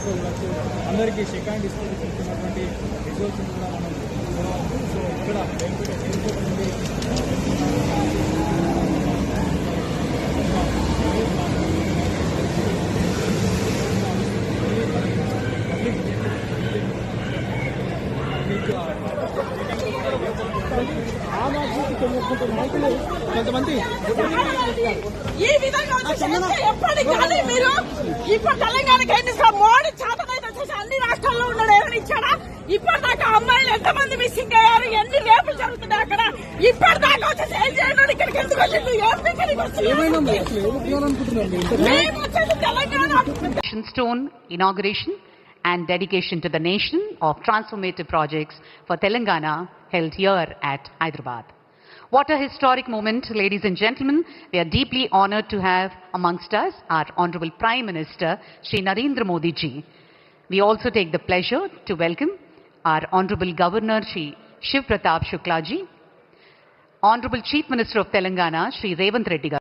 చూడవచ్చు. అందరికీ second district ఇస్తున్నటువంటి రిజల్ట్స్ కూడా మనం చూడవచ్చు. సో ఇక్కడ ఎయిర్పోర్ట్ నుండి కొంతమంది ఈ విధంగా ఎప్పటికీ మీరు ఇప్పుడు తెలంగాణకి ఏం తీసుకో మోడీ చేతనైతే వచ్చేసి అన్ని రాష్ట్రాల్లో ఉన్నాడు ఏమైనా ఇచ్చాడా? ఇప్పటిదాకా అమ్మాయిలు ఎంతమంది మిస్సింగ్ అయ్యారు, ఎన్ని రేపులు జరుగుతున్నాయి అక్కడ? ఇప్పటిదాకా వచ్చేసి ఏం చేయండి, ఇక్కడికి ఎందుకు వచ్చింది? మేము వచ్చేసి Telangana stone inauguration and dedication to the nation of transformative projects for Telangana held here at Hyderabad. What a historic moment, ladies and gentlemen. We are deeply honored to have amongst us our Honorable Prime Minister, Shri Narendra Modi ji. We also take the pleasure to welcome our Honorable Governor, Shri Shiv Pratap Shukla ji, Honorable Chief Minister of Telangana, Shri Revanth Reddy garu.